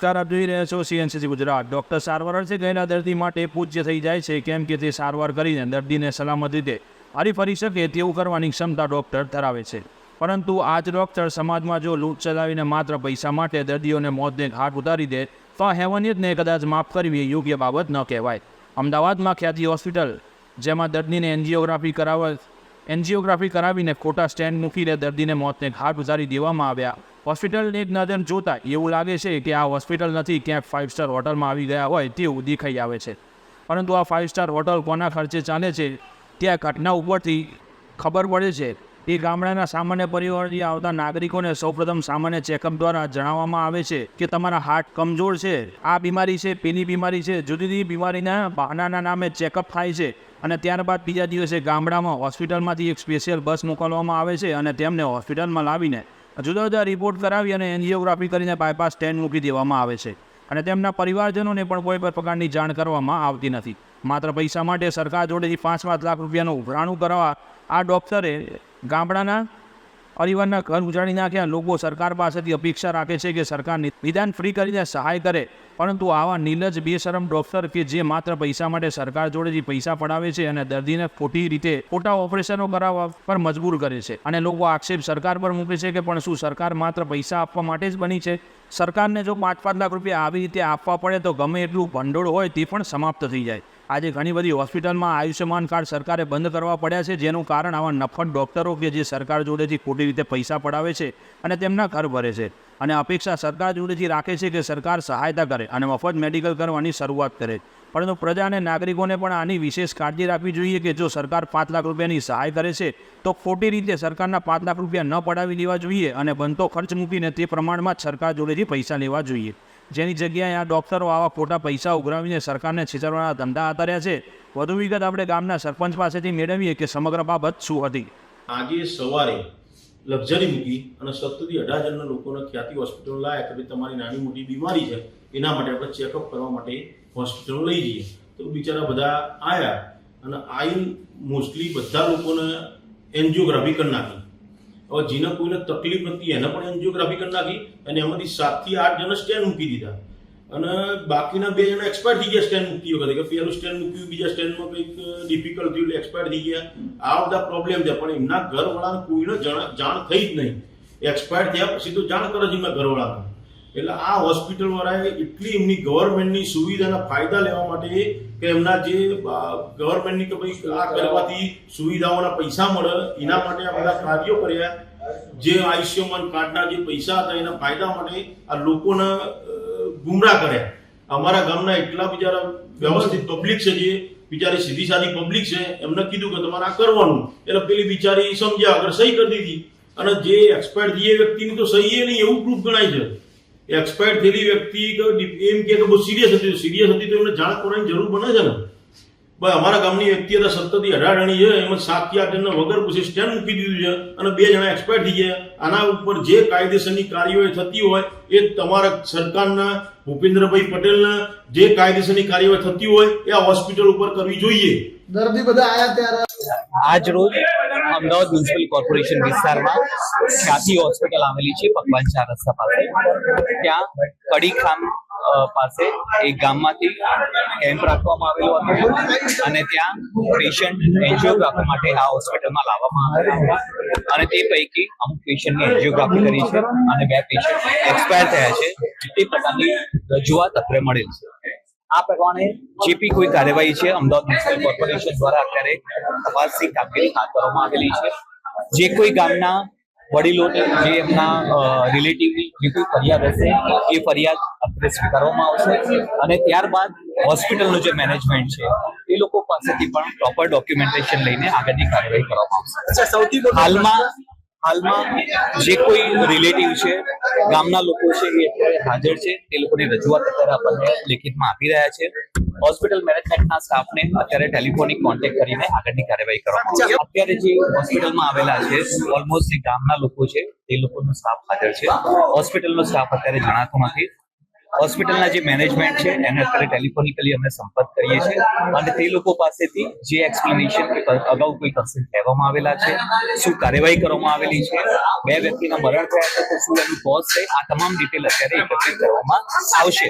નમસ્કાર, આપ જોઈ રહ્યા છો CNCC ગુજરાત। ડૉક્ટર સારવાર અર્થે ગયેલા દર્દી માટે પૂજ્ય થઈ જાય છે, કેમ કે તે સારવાર કરીને દર્દીને સલામત રીતે હરીફરી શકે તેવું કરવાની ક્ષમતા ડૉક્ટર ધરાવે છે। પરંતુ આ જ ડૉક્ટર સમાજમાં જો લૂંટ ચલાવીને માત્ર પૈસા માટે દર્દીઓને મોતને ઘાટ ઉતારી દે તો હેવાનિયતને કદાચ માફ કરવી યોગ્ય બાબત ન કહેવાય। અમદાવાદમાં ખ્યાતિ હોસ્પિટલ, જેમાં દર્દીને એન્જિયોગ્રાફી કરાવીને ખોટા સ્ટેન્ડ મૂકીને દર્દીને મોતને ઘાટ ઉતારી દેવામાં આવ્યા। હોસ્પિટલને એક નજર જોતા એવું લાગે છે કે આ હોસ્પિટલ નથી, ક્યાંક 5 સ્ટાર હોટલમાં આવી ગયા હોય તેવું દેખાઈ આવે છે। પરંતુ આ 5 સ્ટાર હોટલ કોના ખર્ચે ચાલે છે, ત્યાં ઘટના ઉપરથી ખબર પડે છે। એ ગામડાના સામાન્ય પરિવારથી આવતા નાગરિકોને સૌપ્રથમ સામાન્ય ચેકઅપ દ્વારા જણાવવામાં આવે છે કે તમારા હાર્ટ કમજોર છે, આ બીમારી છે, પેલી બીમારી છે, જુદી જુદી બીમારીના બહાનાના નામે ચેકઅપ થાય છે। અને ત્યારબાદ બીજા દિવસે ગામડામાં હોસ્પિટલમાંથી એક સ્પેશિયલ બસ મોકલવામાં આવે છે અને તેમને હોસ્પિટલમાં લાવીને જુદા જુદા રિપોર્ટ કરાવી અને એન્જિયોગ્રાફી કરીને બાયપાસ સ્ટેન્ડ મૂકી દેવામાં આવે છે અને તેમના પરિવારજનોને પણ કોઈ પ્રકારની જાણ કરવામાં આવતી નથી। માત્ર પૈસા માટે સરકાર જોડેથી 5 લાખ રૂપિયાનું ઉઘરાણું કરવા આ ડૉક્ટરે ગામડાના પરિવારના ઘર ઉજાડી નાખ્યા। લોકો સરકાર પાસેથી અપેક્ષા રાખે છે કે સરકાર નિદાન ફ્રી કરીને સહાય કરે, પરંતુ આવા નિર્લજ્જ બેશરમ ડૉક્ટર કે જે માત્ર પૈસા માટે સરકાર જોડેથી પૈસા પડાવે છે અને દર્દીને ખોટી રીતે ખોટા ઓપરેશનો કરાવવા પર મજબૂર કરે છે અને લોકો આક્ષેપ સરકાર પર મૂકે છે કે પણ શું સરકાર માત્ર પૈસા આપવા માટે જ બની છે? સરકારને જો 5 લાખ રૂપિયા આવી રીતે આપવા પડે તો ગમે એટલું ભંડોળ હોય તે પણ સમાપ્ત થઈ જાય। આજે ઘણી બધી હોસ્પિટલમાં આયુષ્યમાન કાર્ડ સરકારે બંધ કરવા પડ્યા છે, જેનું કારણ આવા નફટ ડૉક્ટરો કે જે સરકાર જોડેથી ખોટી રીતે પૈસા પડાવે છે અને તેમના ઘર ભરે છે અને અપેક્ષા સરકાર જોડેથી રાખે છે કે સરકાર સહાયતા કરે અને મફત મેડિકલ કરવાની શરૂઆત કરે। પરંતુ પ્રજા અને નાગરિકોને પણ આની વિશેષ કાળજી રાખવી જોઈએ કે જો સરકાર 5 લાખ રૂપિયાની સહાય કરે છે તો ખોટી રીતે સરકારના 5 લાખ રૂપિયા ન પડાવી લેવા જોઈએ અને બનતો ખર્ચ મૂકીને તે પ્રમાણમાં જ સરકાર જોડેથી પૈસા લેવા જોઈએ। જેની જગ્યાએ આ ડૉક્ટરો આવા ખોટા પૈસા ઉઘરાવીને સરકારને છેતરવાના ધંધા આતર્યા છે। વધુ વિગત આપણે ગામના સરપંચ પાસેથી મેળવીએ કે સમગ્ર બાબત શું હતી। આજે સવારે લક્ઝરી મૂકી અને 17 થી 18 જણના લોકોને ખ્યાતિ હોસ્પિટલ લાયા કે ભાઈ તમારી નાની મોટી બીમારી છે, એના માટે આપણે ચેકઅપ કરવા માટે હોસ્પિટલ લઈ જઈએ। તો બિચારા બધા આવ્યા અને આવીને મોસ્ટલી બધા લોકોને એન્જિયોગ્રાફી કરી નાખી। હવે જેને કોઈને તકલીફ નથી એને પણ એન્જિયોગ્રાફી કરી નાખી અને એમાંથી 7 થી 8 જણા સ્ટેન્ડ મૂકી દીધા અને બાકીના 2 જણા એક્સપાયર થઈ ગયા સ્ટેન્ડ મૂકતી વખતે કે પહેલું સ્ટેન્ડ મૂક્યું, બીજા સ્ટેન્ડમાં કંઈક ડિફિકલ્ટ થયું એટલે એક્સપાયર થઈ ગયા। આ બધા પ્રોબ્લેમ છે, પણ એમના ઘરવાળાને કોઈને જાણ થઈ જ નહીં। એક્સપાયર થયા પછી તો જાણ કરે છે એમના ઘરવાળાને। એટલે આ હોસ્પિટલવાળાએ એટલી એમની ગવર્મેન્ટની સુવિધાના ફાયદા લેવા માટે કે એમના જે ગવર્મેન્ટની કે ભાઈ આ કરવાથી સુવિધાઓના પૈસા મળે એના માટે આ બધા કાર્યો કર્યા। જે આયુષ્યમાન કાર્ડના જે પૈસા હતા એના ફાયદા માટે આ લોકોને ગુમરાહ કર્યા। અમારા ગામના એટલા બિચારા વ્યવસ્થિત પબ્લિક છે, જે બિચારી સીધી સાદી પબ્લિક છે, એમને કીધું કે તમારે આ કરવાનું, એટલે પેલી બિચારી સમજ્યા આગળ સહી કરી દીધી અને જે એક્સપાયર થયેલી વ્યક્તિની તો સહી નહીં એવું પ્રૂફ ગણાય છે। એક્સપાયર થયેલી વ્યક્તિ એમ કે બહુ સિરિયસ હતી તો એમને જાણ કરવાની જરૂર બને છે ને ભાઈ। અમારા ગામની વ્યક્તિ હતા 17 થી 18 જણી છે, એમાં 7 થી 8 જણને વગર પૂછે સ્ટેન્ડ મૂકી દીધું છે અને 2 જણા એક્સપાયર થઈ ગયા। આના ઉપર જે કાયદેસરની કાર્યવાહી થતી હોય એ તમારા સરકારના ભૂપેન્દ્રભાઈ પટેલના જે કાયદેસરની કાર્યવાહી થતી હોય એ આ હોસ્પિટલ ઉપર કરવી જોઈએ। દર્દી બધા આયા ત્યારે આજ રોજ અમદાવાદ મ્યુનિસિપલ કોર્પોરેશન વિસ્તારમાં ખ્યાતિ હોસ્પિટલ આવેલી છે, ભગવાન 4 રસ્તા પાસે। ત્યાં કડીખામ પાસે એક ગામમાંથી કેમ્પ રાખવામાં આવેલો હતો અને ત્યાં પેશન્ટ એન્જિયોગ્રાફી માટે આ હોસ્પિટલમાં લાવવામાં આવ્યા અને તે પૈકી અમુક પેશન્ટની એન્જિયોગ્રાફી કરી છે અને 2 પેશન્ટ એક્સપાયર થયા છે। તે પ્રકારની રજૂઆત અત્રે મળેલ છે। આ પ્રમાણે જે બી કોઈ કાર્યવાહી છે અમદાવાદ મ્યુનિસિપલ કોર્પોરેશન દ્વારા અત્યારે તપાસની કામગીરી હાથ ધરવામાં આવેલી છે। જે કોઈ ગામના વડીલોની જે એમના રિલેટિવની જે કોઈ ફરિયાદ હશે એ ફરિયાદ અત્યારે સ્વીકારવામાં આવશે અને ત્યારબાદ હોસ્પિટલનું જે મેનેજમેન્ટ છે એ લોકો પાસેથી પણ પ્રોપર ડોક્યુમેન્ટેશન લઈને આગળની કાર્યવાહી કરવામાં આવશે। હાલમાં જે કોઈ રિલેટિવ છે, ગામના લોકો છે એ અત્યારે હાજર છે, તે લોકોની રજૂઆત અત્યારે આપણને લેખિતમાં આપી રહ્યા છે। હોસ્પિટલ મેનેજમેન્ટના સ્ટાફને અત્યારે ટેલિફોનિક કોન્ટેક્ટ કરીને આગળની કાર્યવાહી કરવામાં આવશે। અત્યારે જે હોસ્પિટલમાં આવેલા છે ઓલમોસ્ટ જે ગામના લોકો છે એ લોકોનો સ્ટાફ હાજર છે। હોસ્પિટલનો સ્ટાફ અત્યારે જણાતો નથી હોસ્પિટલના જે મેનેજમેન્ટ છે એને અત્યારે ટેલિફોનિકલી અમે સંપર્ક કરીએ છીએ અને તે લોકો પાસેથી જે એક્સપ્લેનેશન કે અગાઉ કોઈ કન્સેન્ટ લેવામાં આવેલા છે, શું કાર્યવાહી કરવામાં આવેલી છે, 2 વ્યક્તિના મરણ થયા છે તો શું એનું કોઝ છે, આ તમામ ડિટેલ અત્યારે એકત્રિત કરવામાં આવશે.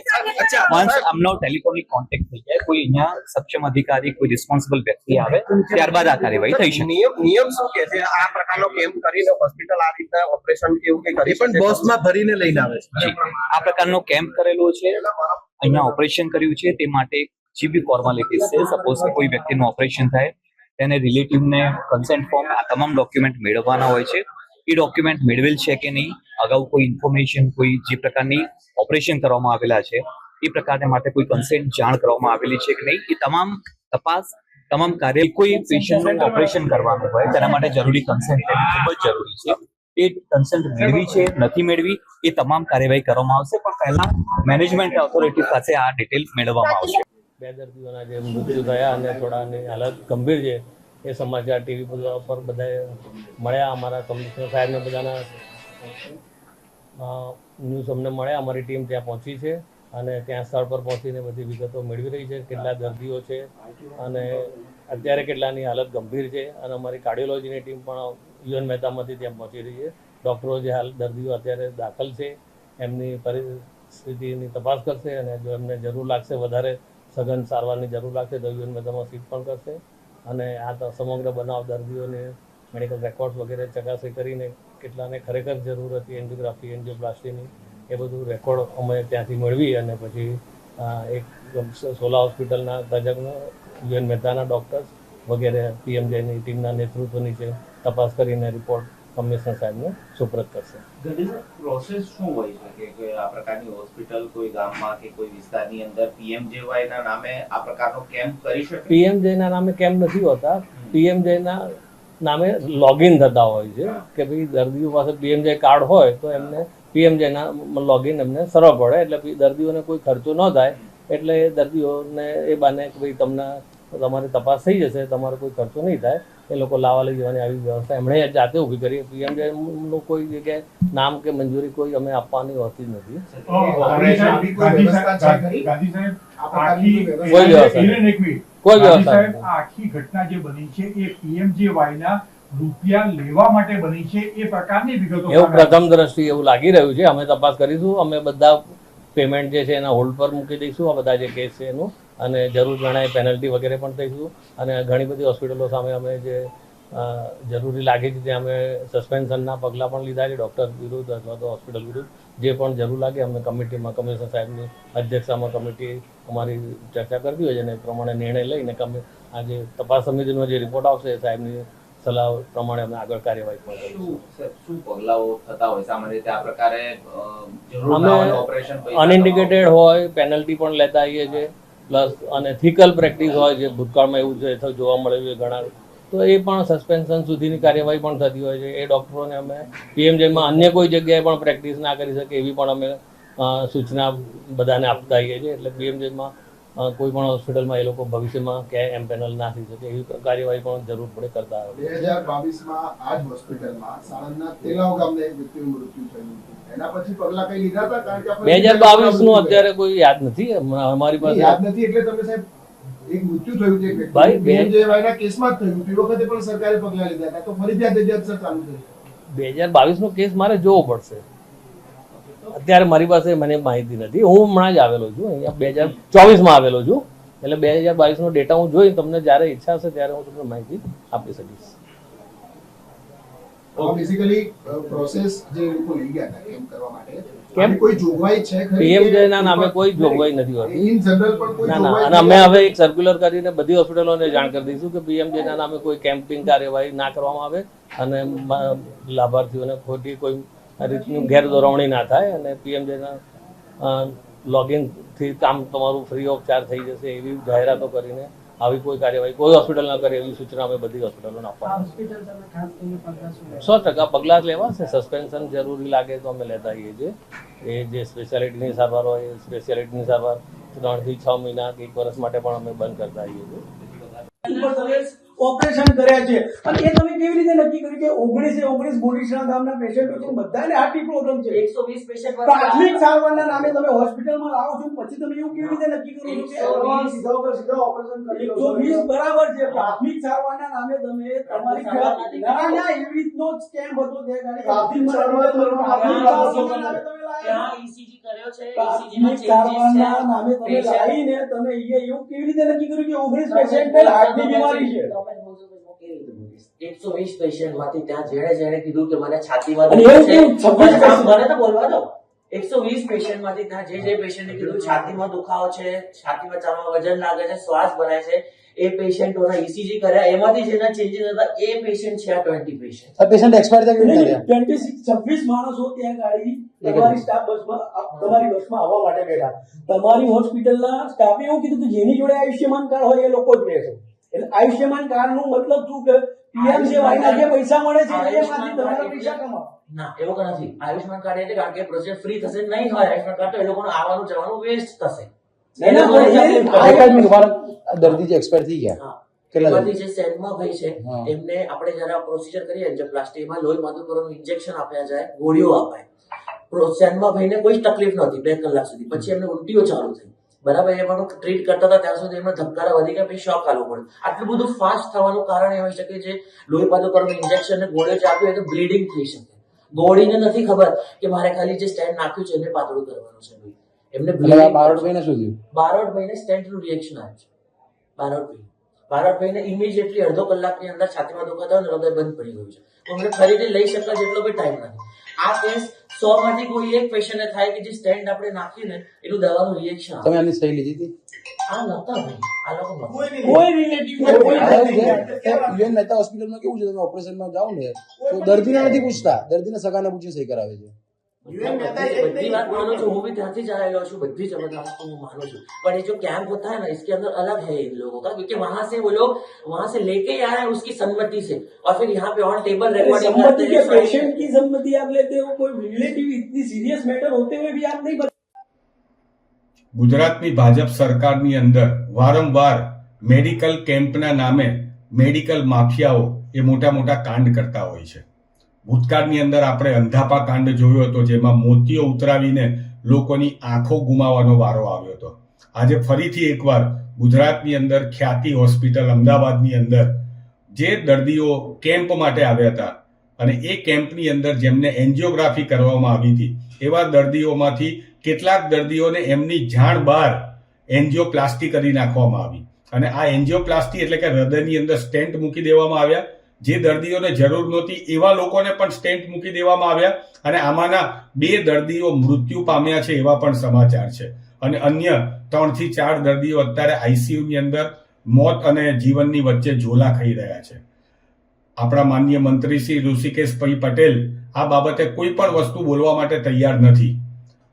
વન્સ આમનો ટેલિફોનિક કોન્ટેક્ટ થઈ જાય, કોઈ અહીંયા સક્ષમ અધિકારી, કોઈ રિસ્પોન્સિબલ વ્યક્તિ આવે, ત્યારબાદ આ કાર્યવાહી થઈ શકે. નિયમ શું કે છે આ પ્રકારનો કેમ્પ કરીને હોસ્પિટલ આ રીતે ઓપરેશન કેવું કઈ કરી પણ બસમાં ભરીને લઈને આવે છે? જી, આ પ્રકારનો કેમ્પ કરેલો છે, અહીંયા ઓપરેશન કર્યું છે, તે માટે જે બી ફોર્માલિટીઝ છે, સપોઝ કે કોઈ વ્યક્તિનું ઓપરેશન થાય, તેને રિલેટિવને કન્સેન્ટ ફોર્મ, આ તમામ ડોક્યુમેન્ટ મેળવવાના હોય છે. એ ડોક્યુમેન્ટ મેળવેલ છે કે નહીં, અગાઉ કોઈ ઇન્ફોર્મેશન, કોઈ જે પ્રકારની ઓપરેશન કરવામાં આવેલા છે એ પ્રકારને માટે કોઈ કન્સેન્ટ જાણ કરવામાં આવેલી છે કે નહીં, એ તમામ તપાસ, તમામ કાર્ય, કોઈ પેશન્ટનું ઓપરેશન કરવાનું હોય તેના માટે જરૂરી કન્સેન્ટ લેવી ખૂબ જ જરૂરી છે. એ કન્સેન્ટ મેળવી છે, નથી મેળવી, એ તમામ કાર્યવાહી કરવામાં આવશે, પણ પહેલા મેનેજમેન્ટ ઓથોરિટી પાસે આ ડિટેલ મેળવવામાં આવશે. 2 દર્દીઓના જે મૃત્યુ થયા અને થોડાની હાલત ગંભીર છે એ સમાચાર ટીવી પર બધાએ મળ્યા. અમારા કમિશનર સાહેબને બધાના ન્યૂઝ અમને મળ્યા. અમારી ટીમ ત્યાં પહોંચી છે અને ત્યાં સ્થળ પર પહોંચીને બધી વિગતો મેળવી રહી છે, કેટલા દર્દીઓ છે અને અત્યારે કેટલાની હાલત ગંભીર છે. અને અમારી કાર્ડિયોલોજીની ટીમ પણ યુએન મહેતામાંથી ત્યાં પહોંચી રહી છે. ડૉક્ટરો જે હાલ દર્દીઓ અત્યારે દાખલ છે એમની પરિસ્થિતિની તપાસ કરશે અને જો એમને જરૂર લાગશે, વધારે સઘન સારવારની જરૂર લાગશે તો યુએન મહેતામાં શિફ્ટ પણ કરશે. અને આ સમગ્ર બનાવ દર્દીઓને મેડિકલ રેકોર્ડ્સ વગેરે ચકાસણી કરીને કેટલાને ખરેખર જરૂર હતી એન્જિયોગ્રાફી, એન્જિયોપ્લાસ્ટીની, એ બધું રેકોર્ડ અમે ત્યાંથી મેળવી અને પછી એક સોલા હોસ્પિટલના તજજ્ઞ, યુએન મહેતાના ડૉક્ટર્સ વગેરે પીએમજેની ટીમના નેતૃત્વ નીચે તપાસ કરીને રિપોર્ટ કમિશનર સાહેબને સુપ્રત કરશે. પ્રોસેસ શું હોય છે કે આ પ્રકારની હોસ્પિટલ કોઈ ગામમાં કે કોઈ વિસ્તારની અંદર પીએમજેવાય ના નામે આ પ્રકારનો કેમ્પ કરી શકે? પીએમજેના નામે કેમ્પ નથી હોતા. પીએમજેના નામે લોગિન થતા હોય છે કે ભાઈ દર્દીઓ પાસે પીએમજે કાર્ડ હોય તો એમને પીએમજેના લોગિન એમને સરળ પડે, એટલે દર્દીઓને કોઈ ખર્ચો ન થાય, એટલે દર્દીઓને એ બાને કે ભાઈ તમને તમારી તપાસ થઈ જશે, તમારો કોઈ ખર્ચો નહીં થાય, એ લોકો લાવવા લઈ જવાની આવી વ્યવસ્થા એમણે જાતે ઊભી કરી. પીએમજેનું કોઈ જગ્યાએ નામ કે મંજૂરી કોઈ અમે આપવાની હોતી નથી. કોઈ વ્યવસ્થા આખી ઘટના જે બની છે એ પીએમજેવાય ના રૂપિયા લેવા માટે બની છે, એ પ્રકારની વિગતો એવું પ્રથમ દ્રષ્ટિએ એવું લાગી રહ્યું છે. અમે તપાસ કરીશું, અમે બધા પેમેન્ટ જે છે એના હોલ્ડ પર મૂકી દઈશું, આ બધા જે કેસ છે એનું, અને જરૂર જણાય પેનલ્ટી વગેરે પણ થઈશું. અને ઘણી બધી હોસ્પિટલો સામે અમે જે જરૂરી લાગે છે ત્યાં અમે સસ્પેન્શનના પગલાં પણ લીધા છે, ડૉક્ટર વિરુદ્ધ અથવા તો હોસ્પિટલ વિરુદ્ધ. જે પણ જરૂર લાગે અમે કમિટીમાં, કમિશનર સાહેબની અધ્યક્ષતામાં કમિટી અમારી ચર્ચા કરતી હોય છે અને એ પ્રમાણે નિર્ણય લઈને આ જે તપાસ સમિતિનો જે રિપોર્ટ આવશે એ સાહેબની સલાહ પ્રમાણે અમે આગળ કાર્યવાહી પણ કરીશું. શું પગલાઓ થતા હોય સામાન્ય રીતે આ પ્રકારે? અમે અનઇન્ડિકેટેડ હોય પેનલ્ટી પણ લેતા આવીએ છીએ, પ્લસ અને થિકલ પ્રેક્ટિસ હોય જે ભૂતકાળમાં એવું છે જોવા મળ્યું છે ઘણા, તો એ પણ સસ્પેન્શન સુધીની કાર્યવાહી પણ થતી હોય છે. એ ડૉક્ટરોને અમે પીએમજેમાં અન્ય કોઈ જગ્યાએ પણ પ્રેક્ટિસ ના કરી શકે એવી પણ અમે સૂચના બધાને આપતા આવીએ છીએ. એટલે પીએમજેમાં કોઈ પણ હોસ્પિટલમાં એ લોકો ભવિષ્યમાં ક્યાંય એમ પેનલ ના થઈ શકે એવી કાર્યવાહી પણ જરૂર પડે કરતા આવે. 2022માં આ જ હોસ્પિટલમાં સાણંદના તેલાવ ગામના એક વ્યક્તિનું મૃત્યુ થયું હતું. એના પછી પગલા કઈ લીધા હતા? કારણ કે 2022 નું અત્યારે કોઈ યાદ નથી અમારી પાસે. યાદ નથી એટલે તમે સાહેબ એક મૃત્યુ થયું છે એક વ્યક્તિ પીએમજેવાયના કેસમાં જ થયું. તે વખતે પણ સરકારે પગલા લીધા હતા, તો ફરીથી આ જજ્જાત ચાલુ થઈ. 2022 નો કેસ મારે જોવો પડશે, અત્યારે મારી પાસે મને માહિતી નથી. હું હમણાં જ આવેલો છું, અહીંયા 2024માં આવેલો છું, એટલે 2022 નો ડેટા હું જોઈ તમને જ્યારે ઈચ્છા હશે ત્યારે હું તમને માહિતી આપી શકીશ. બેસિકલી પ્રોસેસ જે લોકો લઈ ગયા હતા કેમ કરવા માટે, કેમ કોઈ જોગવાઈ છે ખરી? પીએમજે ના નામે કોઈ જોગવાઈ નથી હોતી. ઇન જનરલ પણ કોઈ ના ના, અને અમે હવે એક સર્ક્યુલર કરીને બધી હોસ્પિટલોને જાણ કરી દઈશું કે પીએમજે ના નામે કોઈ કેમ્પિંગ કાર્યવાહી ના કરવામાં આવે અને લાભાર્થીઓને ખોટી કોઈ રીતની ગેરદોરવણી ના થાય, અને પીએમજેના લોગિનથી કામ તમારું ફ્રી ઓફ ચાર્જ થઈ જશે એવી જાહેરાતો કરીને આવી કોઈ કાર્યવાહી કોઈ હોસ્પિટલ ના કરે એવી સૂચના અમે બધી હોસ્પિટલોને આપવાની. 100% પગલાં લેવાશે. સસ્પેન્શન જરૂરી લાગે તો અમે લેતા આવીએ છીએ. એ જે સ્પેશિયાલિટીની સારવાર હોય એ સ્પેશિયાલિટીની સારવાર 3 થી 6 મહિના કે 1 વર્ષ માટે પણ અમે બંધ કરતા આવીએ છીએ. ઓપરેશન કર્યા છે. અને એ તમે કેવી રીતે નક્કી કર્યું કે 19 બોરીસણા ગામના પેશન્ટો છે, બધાને હાર્ટની પ્રોબ્લેમ છે? 120 પેશન્ટ પ્રાથમિક સારવારના નામે તમે હોસ્પિટલમાં લાવો છો, પછી તમે એવું કેવી રીતે નક્કી કરો છો કે સીધા ઓપરેશન કરી લો છો? 120 બરાબર છે. પ્રાથમિક સારવારના નામે તમે તમારી ના એવી રીતનો જ કેમ્પ હતો તે ત્યાં ECG કર્યો છે, ECG માં સારવારના નામે તમે લાવીને તમે એવું કેવી રીતે નક્કી કર્યું કે 19 પેશન્ટને હાર્ટની બીમારી છે? 120 પેશન્ટ માંથી ત્યાં જેણે કીધું કે મને છાતીમાં અને દુખે એવું છે, કેવું? 26 મને તો બોલવા દો. 120 પેશન્ટ માંથી ત્યાં જે પેશન્ટે કીધું છાતીમાં દુખાવો છે, છાતીમાં ચાલવામાં વજન લાગે છે, શ્વાસ ભરાય છે, એ પેશન્ટોના ECG કર્યા, એમાંથી જેના ચેન્જીસ હતા એ પેશન્ટ છે આ 20 પેશન્ટ. આ પેશન્ટ એક્સપાયર થઈ ગયા. 26 માણસો ત્યાં ગાડી તમારી સ્ટાફ બસમાં તમારી બસમાં આવવા માટે બેઠા. તમારી હોસ્પિટલના સ્ટાફે એવું કીધું કે જેની જોડે આયુષ્યમાન કાર્ડ હોય એ લોકો જ બેસે. એટલે આયુષ્યમાન કાર્ડનું મતલબ શું કે PMJYના જે પૈસા મળે છે એમાંથી તમારા પૈસા કમાવો. ના, એવું કંઈ નથી. આયુષ્યમાન કાર્ડ એટલે કારણ કે પ્રોસેસ ફ્રી થશે, નહીં હોય આયુષ્યમાન કાર્ડ તો એ લોકોનું આવવાનું જવાનું વેસ્ટ થશે. દર્દી જે એક્સપાયર થઈ ગયા એમાંથી જે સેન્ટમાં ભાઈ છે એમને આપણે જયારે પ્રોસિજર કરીએ એન્જિયોપ્લાસ્ટીમાં લોહી માધુકરનું ઇન્જેક્શન આપ્યા જાય, ગોળીઓ અપાય. સેન્ટમાં ભાઈને કોઈ તકલીફ નહોતી 2 કલાક સુધી. પછી એમને ઉલટીઓ ચાલુ થઈ. બરાબર, એમાં ટ્રીટ કરતા હતા ત્યાં સુધી એમને ધબકારા વધી ગયા, પછી શોક આવવું પડ્યું. આટલું બધું ફાસ્ટ થવાનું કારણ એ હોઈ શકે જે લોહી માધુકરનું ઇન્જેક્શન ને ગોળીઓ જે આપ્યું એ તો બ્લીડિંગ થઈ શકે. ગોળીને નથી ખબર કે મારે ખાલી જે સ્ટેન્ટ નાખ્યું છે એને પાતળું કરવાનું છે. એમને બારોટભાઈને સ્ટેન્ટનું રિએક્શન આવ્યું છે. બારોટભાઈને ઇમિડિયેટલી અડધો કલાકની અંદર છાતીમાં દુખાતા હોય હૃદય બંધ પડી ગયું છે. તો અમને ફરીથી લઈ શકાય જેટલો બી ટાઈમ નથી. આ કેસ 100 માંથી કોઈ એક પેશન્ટને થાય કે જે સ્ટેન્ટ આપણે નાખીને એનું દવાનું રિએક્શન તમે આની સહી લીધી હતી? આ નતા ભાઈ, આ લોકો કોઈ રિલેટિવ યુએન મહેતા હોસ્પિટલમાં કેવું છે, તમે ઓપરેશનમાં જાઓ ને તો દર્દીને નથી પૂછતા, દર્દીને સગાને પૂછી સહી કરાવે છે. बद्री बात मानो जो वो भी ध्यान से जा रहे हो बद्री जबरदस्त को मानो जो पर ये जो कैंप होता है ना इसके अंदर अलग है इन लोगों का क्योंकि वहां से वो लोग वहां से लेके ही आ रहे हैं उसकी सम्मति से और फिर यहाँ पे ऑन टेबल रिकॉर्डिंग करते हैं पेशेंट की सम्मति आप लेते हो कोई रिलेटिव इतनी सीरियस मैटर होते हुए भी आप नहीं ગુજરાતની ભાજપ સરકારની અંદર વારંવાર મેડિકલ કેમ્પના નામે મેડિકલ માફિયાઓ એ મોટા મોટા કાંડ કરતા હોય છે. ભૂતકાળની અંદર આપણે અંધાપા કાંડ જોયો હતો જેમાં મોતીઓ ઉતરાવીને લોકોની આંખો ગુમાવવાનો વારો આવ્યો હતો. આજે ફરીથી એકવાર ગુજરાતની અંદર ખ્યાતિ હોસ્પિટલ અમદાવાદની અંદર જે દર્દીઓ કેમ્પ માટે આવ્યા હતા અને એ કેમ્પની અંદર જેમને એન્જિયોગ્રાફી કરવામાં આવી હતી એવા દર્દીઓમાંથી કેટલાક દર્દીઓને એમની જાણ બહાર એન્જિયોપ્લાસ્ટી કરી નાખવામાં આવી અને આ એન્જિયોપ્લાસ્ટી એટલે કે હૃદયની અંદર સ્ટેન્ટ મૂકી દેવામાં આવ્યા. જે દર્દીઓને જરૂર નહોતી એવા લોકોને પણ સ્ટેન્ટ મૂકી દેવામાં આવ્યા અને આમાંના 2 દર્દીઓ મૃત્યુ પામ્યા છે એવા પણ સમાચાર છે અને અન્ય 3 થી 4 દર્દીઓ અત્યારે આઈસીયુની અંદર મોત અને જીવનની વચ્ચે ઝોલા ખાઈ રહ્યા છે. આપણા માનનીય મંત્રી શ્રી ઋષિકેશભાઈ પટેલ આ બાબતે કોઈ પણ વસ્તુ બોલવા માટે તૈયાર નથી.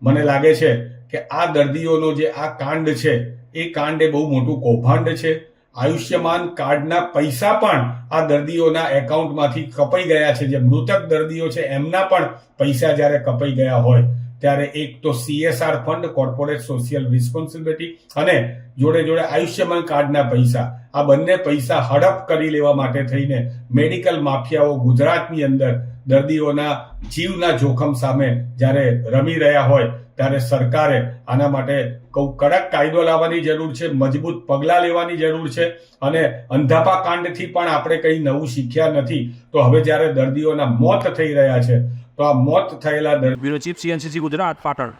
મને લાગે છે કે આ દર્દીઓનો જે આ કાંડ છે એ કાંડ એ બહુ મોટું કૌભાંડ છે. આયુષ્યમાન કાર્ડના પૈસા પણ આ દર્દીઓના એકાઉન્ટમાંથી કપાઈ ગયા છે. જે મૃતક દર્દીઓ છે એમના પણ પૈસા જ્યારે કપાઈ ગયા હોય ત્યારે એક તો CSR fund corporate social responsibility અને જોડે જોડે આયુષ્યમાન કાર્ડના પૈસા આ બંને પૈસા હડપ કરી લેવા માટે થઈને મેડિકલ માફિયાઓ ગુજરાતની અંદર દર્દીઓના જીવના જોખમ સામે જ્યારે રમી રહ્યા હોય ત્યારે સરકારે આના માટે કડક કાયદો લાવવાની જરૂર છે, મજબૂત પગલાં લેવાની જરૂર છે અને અંધાપા કાંડથી પણ આપણે કંઈ નવું શીખ્યા નથી. તો હવે જ્યારે દર્દીઓના મોત થઈ રહ્યા છે તો આ મોત થયેલા bureau chief CNCC Gujarat Patan.